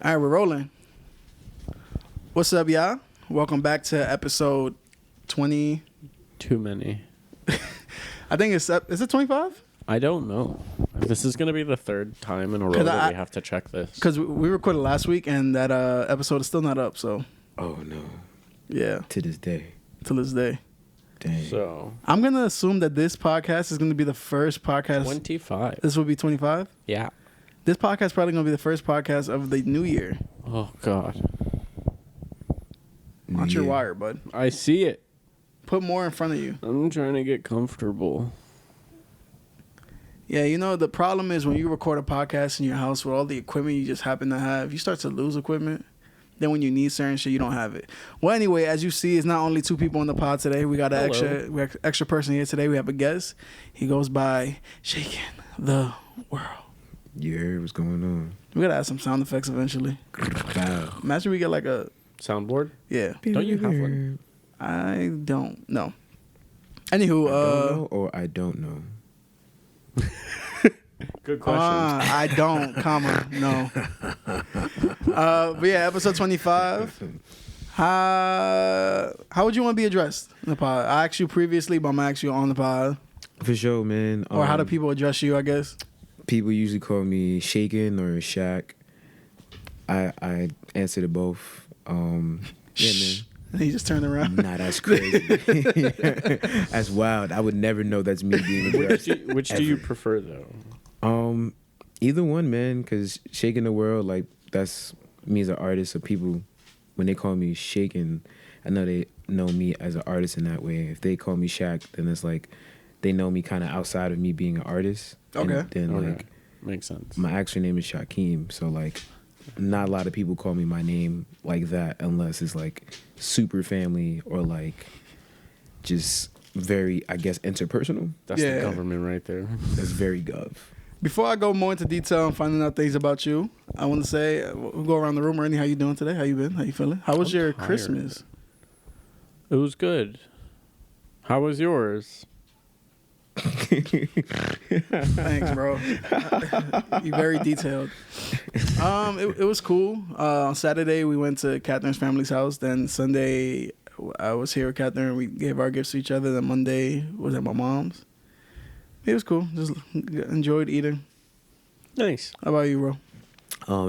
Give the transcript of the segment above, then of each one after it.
All right, we're rolling. What's up, y'all? Welcome back to episode 20. Too many. I think is it 25? I don't know. This is going to be the third time in a row 'Cause that we have to check this. Because we recorded last week and that episode is still not up. So, Oh no. yeah, To this day. till this day. Dang. So, I'm going to assume that this podcast is going to be the first podcast. 25. This will be 25? Yeah. This podcast is probably going to be the first podcast of the new year. Oh, God. Watch your wire, bud. I see it. Put more in front of you. I'm trying to get comfortable. Yeah, you know, the problem is when you record a podcast in your house with all the equipment you just happen to have, you start to lose equipment. Then when you need certain shit, you don't have it. Well, anyway, as you see, it's not only two people on the pod today. We got an extra person here today. We have a guest. He goes by ShakinDaWorld. You heard what's going on. We gotta add some sound effects eventually. Wow. Imagine we get like a Soundboard? yeah. Don't you have one? I don't know. Anywho, I don't know or I don't know. Good question. I don't, comma, no. But yeah, episode 25. How would you want to be addressed in the pod? I asked you previously, but I'm gonna ask you on the pod. For sure, man. Or how do people address you, I guess? People usually call me Shakin or Shaq. I answer to both. Yeah, man. And he just turned around. Nah, that's crazy. That's wild. I would never know that's me being addressed. Which do you prefer, though? Either one, man, because ShakinDaWorld, like, that's me as an artist. So people, when they call me Shakin, I know they know me as an artist in that way. If they call me Shaq, then it's like they know me kind of outside of me being an artist. Okay. And then, Okay. like, Makes sense. my actual name is Shakim. So, like, not a lot of people call me my name like that unless it's, like, super family or, like, just very, I guess, interpersonal. That's Yeah. the government right there. That's very gov. Before I go more into detail and finding out things about you, I want to say we'll go around the room. Ernie, how you doing today? How you been? How you feeling? How was I'm your tired. Christmas? It was good. How was yours? Thanks, bro. You very detailed. It was cool. On Saturday we went to Catherine's family's house. Then Sunday I was here with Catherine. We gave our gifts to each other. Then Monday was at my mom's. It was cool. Just enjoyed eating. Nice. How about you, bro?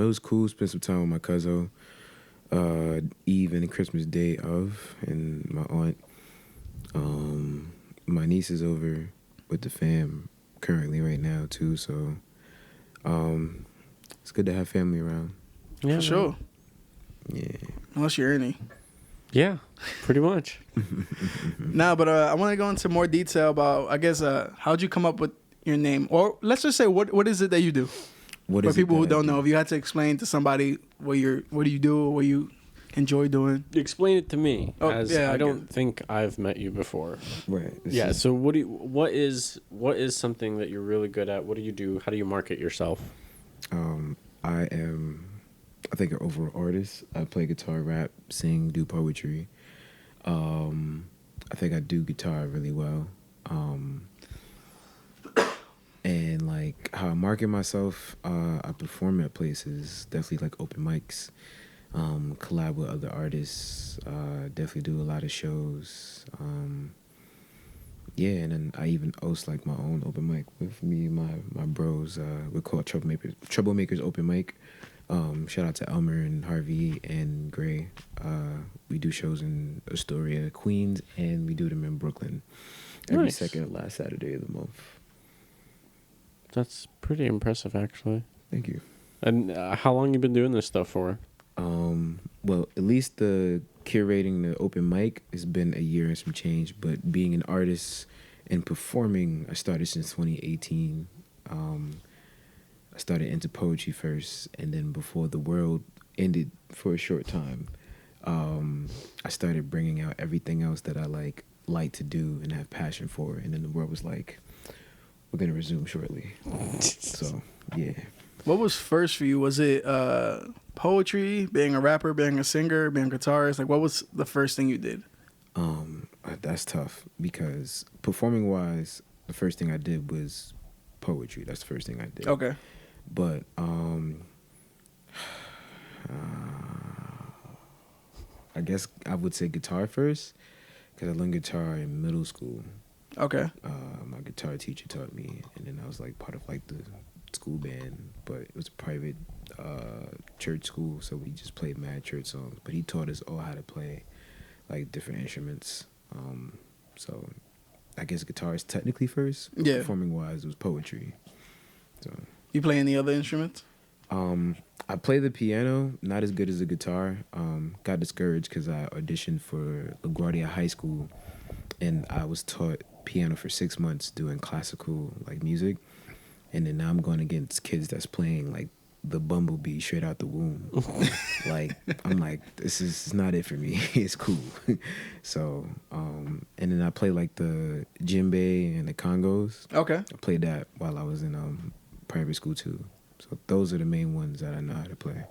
It was cool. Spent some time with my cousin, Eve and Christmas Day of, and my aunt. My niece is over with the fam currently right now too. So, it's good to have family around. Yeah, For sure. Yeah. Unless you're Ernie. Yeah, pretty much. Nah, but I want to go into more detail about, I guess, how'd you come up with your name? Or let's just say, what is it that you do? What For is people it who that I don't do? know, if you had to explain to somebody what do you do, what you enjoy doing? Explain it to me, Oh, as yeah, I I don't think I've met you before. Right. It's Yeah. just- So what is something that you're really good at? What do you do? How do you market yourself? I am, I think, an overall artist. I play guitar, rap, sing, do poetry. I think I do guitar really well. And like how I market myself, I perform at places, definitely like open mics, collab with other artists, definitely do a lot of shows. Yeah, and then I even host like my own open mic with me and my bros. We're called Troublemakers Open Mic. Shout out to Elmer and Harvey and Gray. We do shows in Astoria, Queens, and we do them in Brooklyn every Nice. second and last Saturday of the month. That's pretty impressive, actually. Thank you. And how long you been doing this stuff for? Well, at least the curating the open mic has been a year and some change, but being an artist and performing, I started since 2018. I started into poetry first, and then before the world ended for a short time, I started bringing out everything else that I like to do and have passion for, and then the world was like, we're going to resume shortly. So, yeah. What was first for you? Was it poetry, being a rapper, being a singer, being a guitarist? Like, what was the first thing you did? That's tough because performing wise, the first thing I did was poetry. That's the first thing I did. Okay. But I guess I would say guitar first, because I learned guitar in middle school. Okay. My guitar teacher taught me, and then I was like part of like the school band, but it was a private church school, so we just played mad church songs. But he taught us all how to play like different instruments. So I guess guitar is technically first. But Yeah. Performing wise, it was poetry. So You play any other instruments? I play the piano, not as good as the guitar. Got discouraged because I auditioned for LaGuardia High School, and I was taught piano for 6 months doing classical like music, and then now I'm going against kids that's playing like the Bumblebee straight out the womb. Like I'm like, this is not it for me. It's cool. So and then I play like the djembe and the congos. Okay. I played that while I was in private school too. So those are the main ones that I know how to play.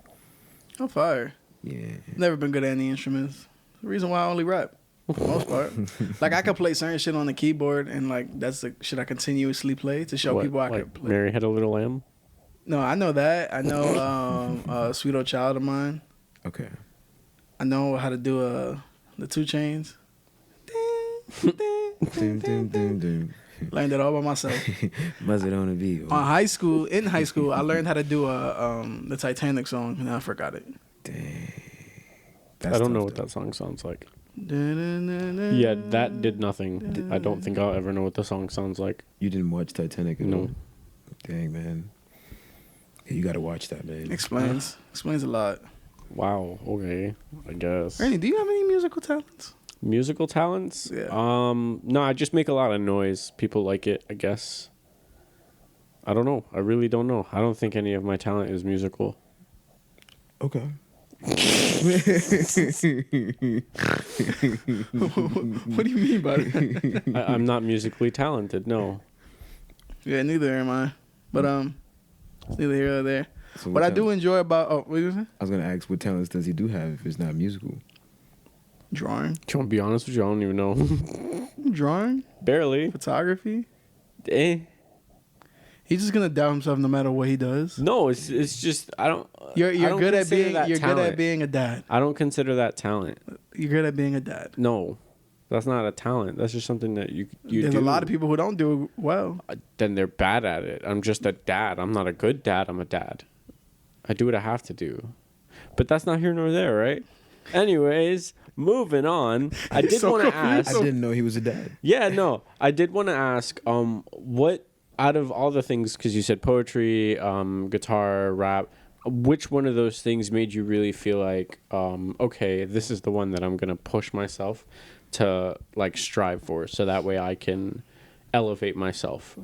Oh, fire. Yeah. Never been good at any instruments. The reason why I only rap, for the most part. Like, I could play certain shit on the keyboard, and, like, that's the shit I continuously play to show people I could play. Mary Had a Little Lamb? No, I know that. I know Sweet Old Child of Mine. Okay. I know how to do the 2 Chains. Doom, doom, doom, doom. Learned it all by myself. Buzz it on the beat. In high school, I learned how to do the Titanic song, and I forgot it. Dang. I don't know what that song sounds like. Yeah, that did nothing. I don't think I'll ever know what the song sounds like. You didn't watch Titanic at No. all? Dang, man. Yeah, you got to watch that, man. Explains a lot. Wow, okay, I guess. Ernie, do you have any musical talents? Musical talents? Yeah. No, I just make a lot of noise. People like it, I guess. I don't know. I really don't know. I don't think any of my talent is musical. Okay. What do you mean by that? I'm not musically talented, no. Yeah, neither am I. But it's neither here nor there. So What I do enjoy about what you saying? I was going to ask, what talents does he do have if it's not musical? Drawing. Do you want to be honest with you? I don't even know. Drawing. Barely. Photography. Eh. He's just gonna doubt himself no matter what he does. No, it's just I don't. You're I don't good at consider being that good talent. at being a dad. I don't consider that talent. You're good at being a dad. No, that's not a talent. That's just something that you There's do. a lot of people who don't do it well. Then they're bad at it. I'm just a dad. I'm not a good dad. I'm a dad. I do what I have to do. But that's not here nor there, right? Anyways, moving on. I did So want to confused. ask. I didn't know he was a dad. Yeah, no. I did want to ask, what out of all the things, because you said poetry, guitar, rap, which one of those things made you really feel like, okay, this is the one that I'm going to push myself to like strive for, so that way I can elevate myself?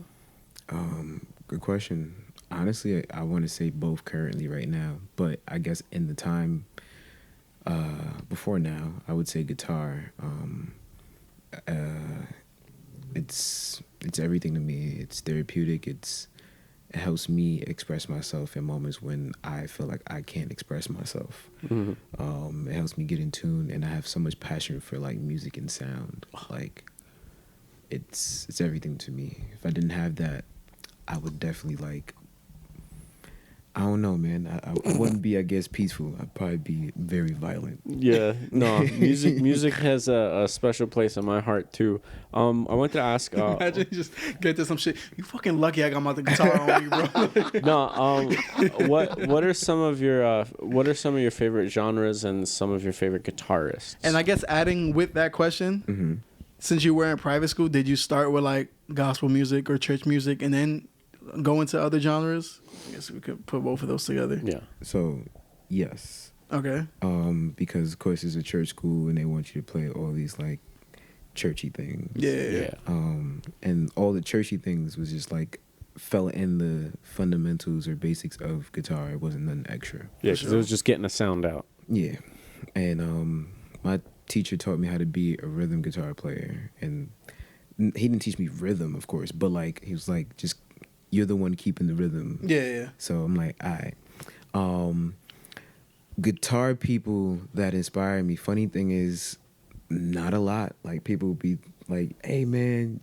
Good question. Honestly, I want to say both currently right now, but I guess in the time before now, I would say guitar. It's everything to me. It's therapeutic. It helps me express myself in moments when I feel like I can't express myself. Mm-hmm. It helps me get in tune, and I have so much passion for like music and sound. Like it's everything to me. If I didn't have that, I would definitely like, I don't know, man. I wouldn't be, I guess, peaceful. I'd probably be very violent. Yeah, no, music has a special place in my heart too. I wanted to ask. Imagine you just get to some shit. You fucking lucky I got my guitar on you, bro. No, what are some of your favorite genres and some of your favorite guitarists? And I guess adding with that question, since you were in private school, did you start with like gospel music or church music and then go into other genres? I guess we could put both of those together. Yeah. So, yes. Okay. Because of course it's a church school and they want you to play all these like churchy things. Yeah. And all the churchy things was just like fell in the fundamentals or basics of guitar. It wasn't nothing extra. Yeah, because it was just getting a sound out. Yeah. And my teacher taught me how to be a rhythm guitar player, and he didn't teach me rhythm, of course, but like he was like, just you're the one keeping the rhythm. Yeah. So I'm like, all right. Guitar people that inspire me. Funny thing is, not a lot. Like people will be like, hey man,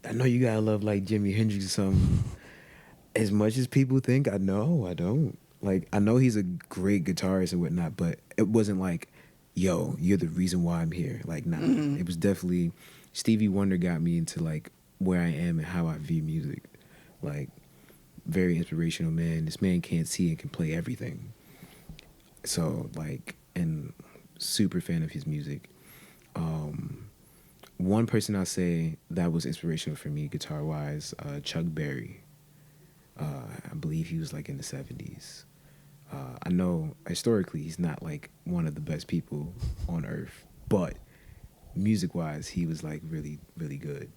I know you gotta love like Jimi Hendrix or something. As much as people think I know, I don't. Like I know he's a great guitarist and whatnot, but it wasn't like yo, you're the reason why I'm here. Like, nah, it was definitely Stevie Wonder got me into like where I am and how I view music. Like, very inspirational man. This man can't see and can play everything. So like, and super fan of his music. One person I'll say that was inspirational for me guitar wise, Chuck Berry. I believe he was like in the 70s. I know historically he's not like one of the best people on earth, but music wise he was like really, really good.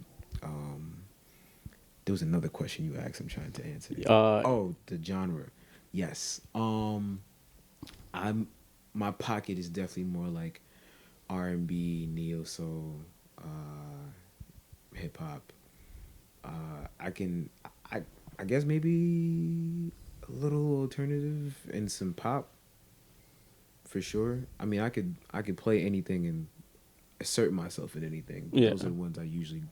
There was another question you asked I'm trying to answer. The genre. Yes. My pocket is definitely more like R&B, neo soul, hip hop. I guess maybe a little alternative and some pop for sure. I mean, I could play anything and assert myself in anything. Yeah. Those are the ones I usually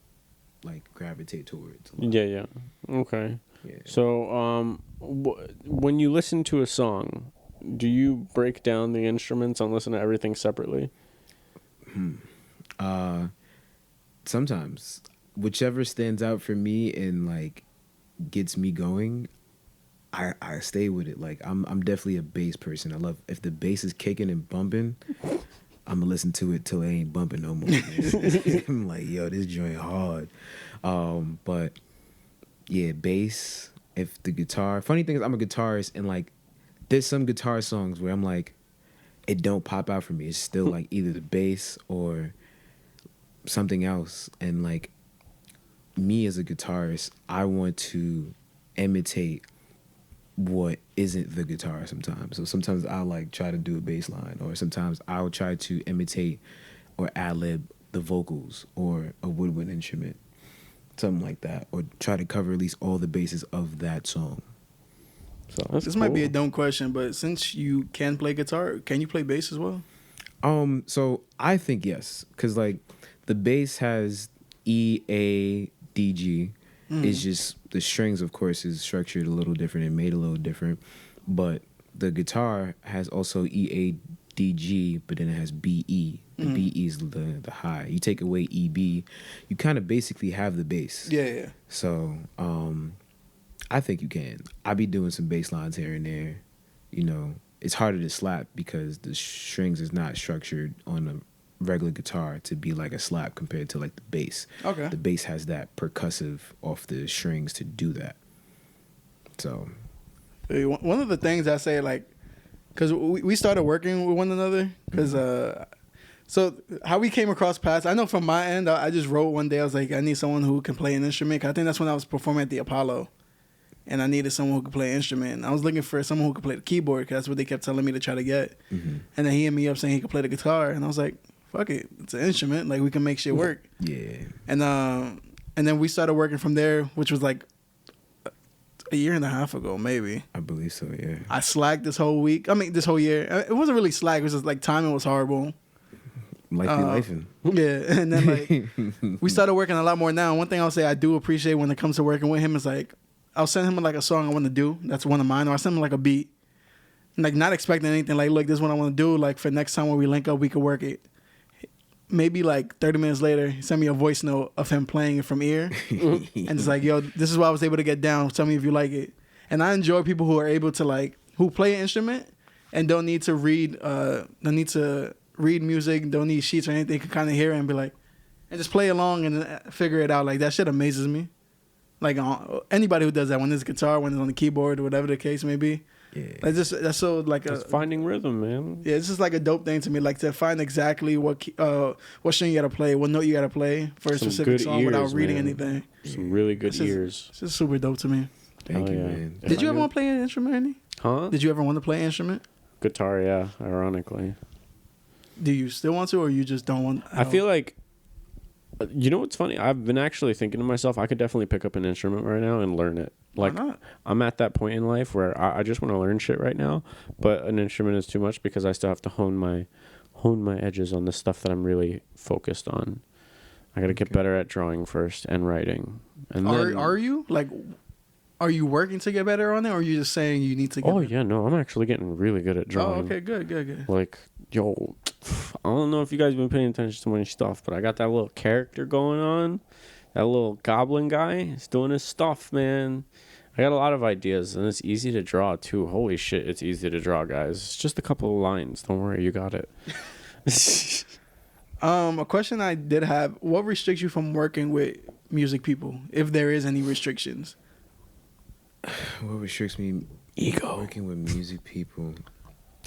like gravitate towards. Yeah. Okay. Yeah. So, when you listen to a song, do you break down the instruments and listen to everything separately? Sometimes, whichever stands out for me and like gets me going, I stay with it. Like I'm definitely a bass person. I love if the bass is kicking and bumping, I'm gonna listen to it till it ain't bumping no more. I'm like, yo, this joint hard. But yeah, bass. If the guitar. Funny thing is, I'm a guitarist, and like, there's some guitar songs where I'm like, it don't pop out for me. It's still like either the bass or something else. And like, me as a guitarist, I want to imitate what isn't the guitar sometimes. So sometimes I'll like try to do a bass line, or sometimes I'll try to imitate or ad-lib the vocals or a woodwind instrument, something like that, or try to cover at least all the bases of that song. So this might be a dumb question, but since you can play guitar, can you play bass as well? So I think yes, because like the bass has E, A, D, G. It's just the strings, of course, is structured a little different and made a little different. But the guitar has also E, A, D, G, but then it has B, E. The B, E is the high. You take away E, B, you kind of basically have the bass. Yeah. So I think you can. I be doing some bass lines here and there. You know, it's harder to slap because the strings is not structured on a regular guitar to be like a slap compared to like the bass. Okay. The bass has that percussive off the strings to do that. So one of the things I say, like, because we started working with one another, because so how we came across paths, I know from my end, I just wrote one day, I was like, I need someone who can play an instrument. I think that's when I was performing at the Apollo, and I needed someone who could play an instrument. I was looking for someone who could play the keyboard, because that's what they kept telling me to try to get. And then he hit me up saying he could play the guitar, and I was like, fuck it, it's an instrument, like we can make shit work. Yeah. And then we started working from there, which was like a year and a half ago, maybe. I believe so, yeah. I slacked this whole week. I mean, this whole year. It wasn't really slack. It was just like timing was horrible. Life be lifing. Yeah, and then like we started working a lot more now. One thing I'll say I do appreciate when it comes to working with him is like I'll send him like a song I want to do. That's one of mine. Or I'll send him like a beat. Like not expecting anything. Like, look, this is what I want to do. Like for next time when we link up, we could work it. Maybe like 30 minutes later, he sent me a voice note of him playing it from ear. And it's like, yo, this is what I was able to get down. Tell me if you like it. And I enjoy people who are able to like, who play an instrument and don't need to read music, don't need sheets or anything, can kind of hear it and be like, and just play along and figure it out. Like that shit amazes me. Like anybody who does that, when it's guitar, when it's on the keyboard, or whatever the case may be. Yeah. Like that's so like It's finding rhythm, man. Yeah, it's just like a dope thing to me, like to find exactly what string you gotta play, what note you gotta play for a specific song ears, without reading man. anything. Some really good ears. It's just super dope to me. Thank you, man. Did you ever want to play an instrument, Ernie? Huh? Did you ever want to play an instrument? Guitar, yeah, ironically. Do you still want to, or you just don't want? I feel like, you know what's funny? I've been actually thinking to myself, I could definitely pick up an instrument right now and learn it. Like, why not? I'm at that point in life where I just want to learn shit right now, but an instrument is too much because I still have to hone my edges on the stuff that I'm really focused on. I got to get better at drawing first and writing. And are you like? Are you working to get better on it, or are you just saying you need to get better? Yeah, no, I'm actually getting really good at drawing. Oh, okay, good. Like, yo, I don't know if you guys been paying attention to my stuff, but I got that little character going on. That little goblin guy is doing his stuff, man. I got a lot of ideas, and it's easy to draw, too. Holy shit, it's easy to draw, guys. It's just a couple of lines. Don't worry, you got it. A question I did have: what restricts you from working with music people, if there is any restrictions? What restricts me? Ego. Working with music people.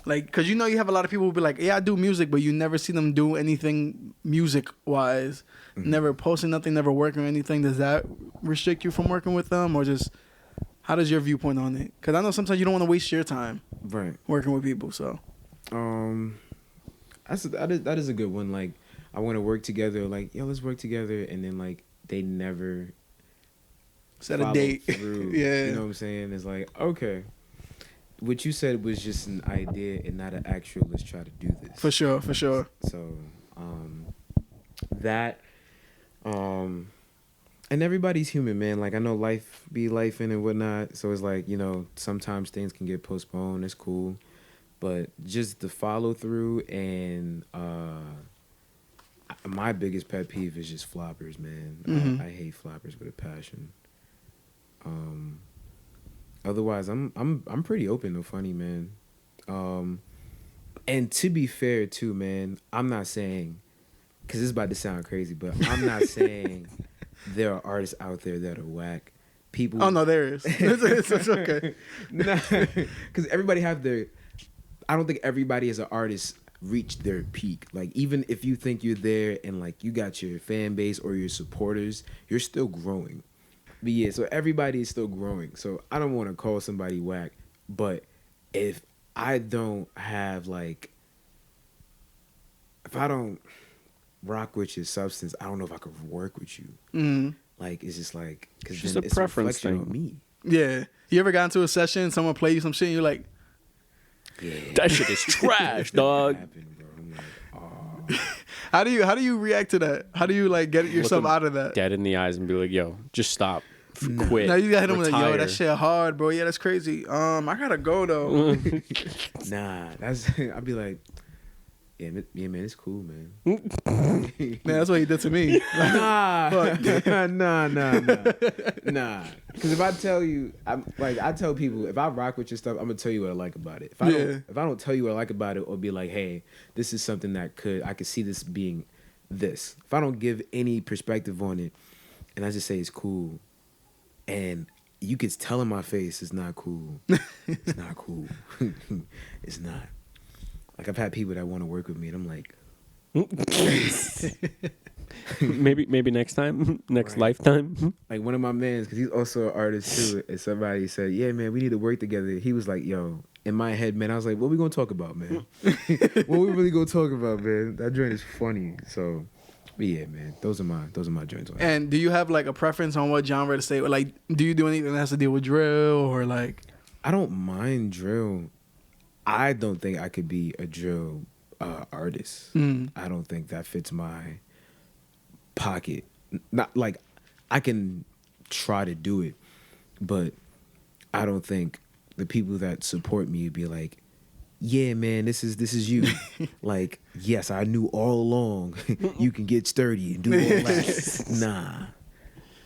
Like, cause you have a lot of people who be like, yeah, I do music, but you never see them do anything music wise, never posting nothing, never working or anything. Does that restrict you from working with them, or just how does your viewpoint on it? Cause I know sometimes you don't want to waste your time working with people. So, that is a good one. Like, I want to work together. Like, yo, let's work together, and then like they never set a date. Through, yeah, you know what I'm saying? It's like, okay. What you said was just an idea and not an actual, let's try to do this. For sure. So, and everybody's human, man. Like, I know life be lifing and whatnot. So it's like, sometimes things can get postponed. It's cool. But just the follow through and my biggest pet peeve is just floppers, man. Mm-hmm. I hate floppers with a passion. Otherwise, I'm pretty open to funny, man. And to be fair, too, man, I'm not saying, because this is about to sound crazy, but I'm not saying there are artists out there that are whack. People. Oh no, there is. It's okay. Nah, because everybody have their. I don't think everybody as an artist reached their peak. Like, even if you think you're there and like you got your fan base or your supporters, you're still growing. But yeah, so everybody is still growing. So I don't want to call somebody whack, but if I don't have like, if I don't rock with your substance, I don't know if I could work with you. Mm-hmm. Like, it's just like, because just then a it's preference a reflection thing. on me. Yeah. You ever got into a session, someone play you some shit, and you're like, Yeah, That shit is trash, dog. happened, bro. I'm like, oh. how do you react to that? How do you like get yourself Look 'em out of that? Dead in the eyes and be like, yo, just stop. Quit. Now you got hit him with like, yo, Retire. that shit hard, bro. Yeah, that's crazy. I gotta go though. Nah, I'd be like, yeah, man, it's cool, man. Man, that's what he did to me. Nah. Because if I tell you, I tell people, if I rock with your stuff, I'm gonna tell you what I like about it. If I don't tell you what I like about it, or be like, hey, this is something that I could see this being this. If I don't give any perspective on it, and I just say it's cool, and you could tell in my face it's not cool. It's not cool. It's not. Like, I've had people that want to work with me, and I'm like, maybe next time, next lifetime. like one of my mans, because he's also an artist too, and somebody said, yeah, man, we need to work together. He was like, yo, in my head, man, I was like, what we gonna talk about, man? What we really gonna talk about, man? That joint is funny. So, but yeah, man, those are my joints. And do you have like a preference on what genre to say? Or like, do you do anything that has to deal with drill or like? I don't mind drill. I don't think I could be a drill artist. I don't think that fits my pocket. Not like I can try to do it, but I don't think the people that support me would be like, yeah, man, this is you. Like, yes, I knew all along you can get sturdy and do all that. Nah.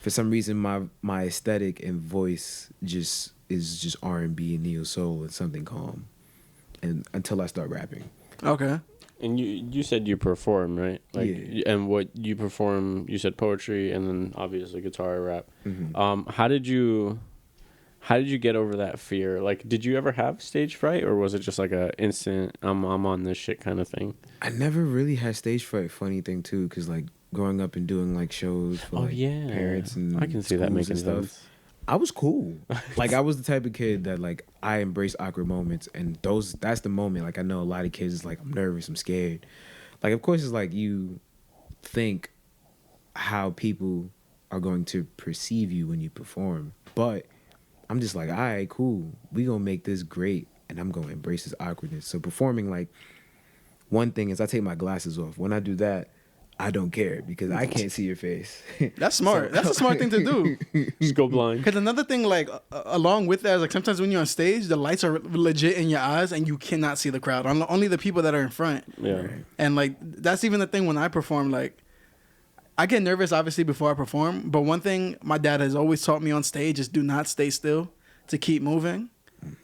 For some reason, my aesthetic and voice is just R&B and neo soul and something calm. And until I start rapping. Okay. And you said you perform, right? Like, yeah. And what you perform, you said poetry, and then obviously guitar, rap. Mm-hmm. How did you get over that fear? Like, did you ever have stage fright, or was it just like a instant I'm on this shit kind of thing? I never really had stage fright. Funny thing too, because like growing up and doing like shows for parents and I can see that making stuff. sense. I was cool. Like, I was the type of kid that like I embrace awkward moments, and that's the moment. Like, I know a lot of kids is like, I'm nervous, I'm scared. Like, of course, it's like you think how people are going to perceive you when you perform, but I'm just like, all right, cool. We gonna make this great, and I'm gonna embrace this awkwardness. So performing, like, one thing is I take my glasses off. When I do that, I don't care because I can't see your face. That's smart. That's a smart thing to do. Just go blind. Because another thing, like along with that, is like sometimes when you're on stage, the lights are legit in your eyes, and you cannot see the crowd. Only the people that are in front. Yeah. Right. And like that's even the thing when I perform. Like I get nervous obviously before I perform, but one thing my dad has always taught me on stage is do not stay still, to keep moving.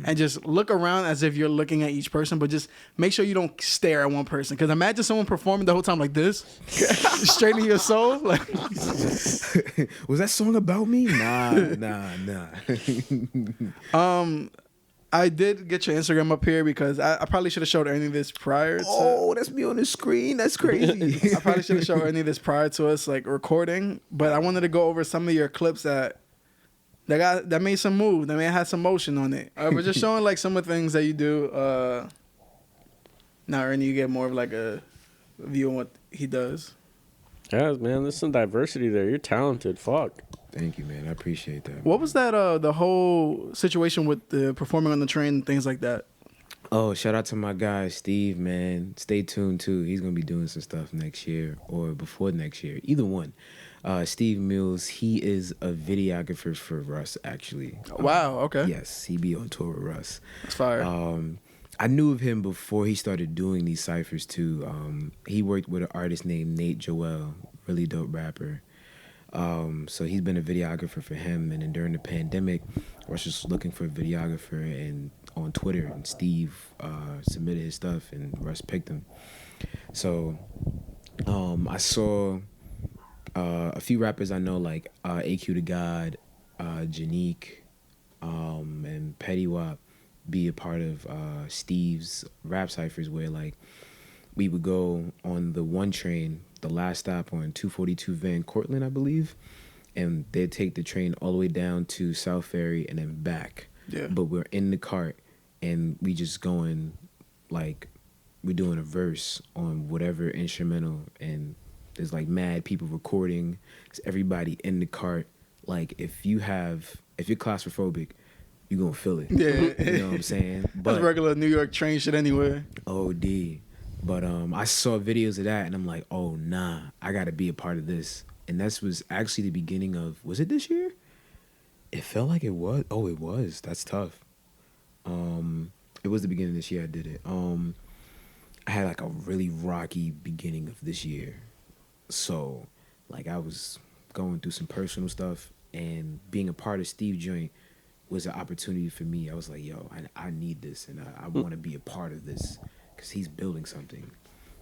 And just look around as if you're looking at each person, but just make sure you don't stare at one person. Because imagine someone performing the whole time like this, straight in your soul. Like, was that song about me? Nah. I did get your Instagram up here because I probably should have showed Ernie this prior to. Oh, that's me on the screen. That's crazy. I probably should have showed Ernie this prior to us like recording, but I wanted to go over some of your clips that made some move, that may have had some motion on it. We're just showing like some of the things that you do. Now, Ernie, you get more of like a view on what he does. Yeah, man, there's some diversity there. You're talented. Fuck. Thank you, man. I appreciate that. What was that? The whole situation with the performing on the train and things like that. Oh, shout out to my guy Steve, man. Stay tuned too. He's gonna be doing some stuff next year or before next year, either one. Steve Mills, he is a videographer for Russ, actually. Wow. Okay. Yes, he be on tour with Russ. That's fire. I knew of him before he started doing these ciphers too. He worked with an artist named Nate Joel, really dope rapper. So he's been a videographer for him, and then during the pandemic, Russ was looking for a videographer and on Twitter, and Steve submitted his stuff, and Russ picked him. So I saw a few rappers I know, like AQ the God, Janique, and Petty Wap, be a part of Steve's rap ciphers, where like we would go on the one train, the last stop on 242 Van Cortlandt, I believe, and they'd take the train all the way down to South Ferry and then back. Yeah. But we're in the cart and we just going like we're doing a verse on whatever instrumental, and there's like mad people recording. It's everybody in the cart. Like if you're claustrophobic, you're gonna feel it. Yeah. You know what I'm saying? That's regular New York train shit anyway. OD. But I saw videos of that and I'm like, oh nah, I gotta be a part of this. And that was actually the beginning of, was it this year? It felt like it was. Oh, it was. That's tough. It was the beginning of this year I did it. I had like a really rocky beginning of this year. So like I was going through some personal stuff, and being a part of Steve Joint was an opportunity for me. I was like, yo, I need this, and I want to be a part of this because he's building something.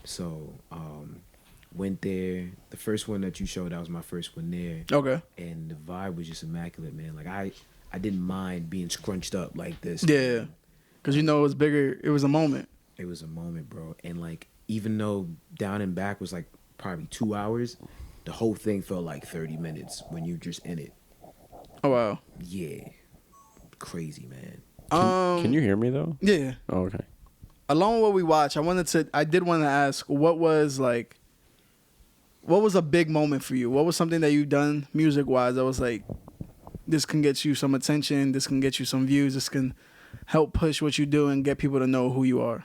So went there. The first one that you showed, that was my first one there. Okay. And the vibe was just immaculate, man. Like I didn't mind being scrunched up like this. Yeah. Because you know it was bigger. It was a moment. It was a moment, bro. And like, even though down and back was like probably 2 hours, the whole thing felt like 30 minutes when you're just in it. Oh, wow. Yeah. Crazy, man. Can you hear me though? Yeah. Oh, okay. Along with what we watched, I did want to ask, what was a big moment for you? What was something that you've done music-wise that was like, this can get you some attention, this can get you some views, this can help push what you do and get people to know who you are?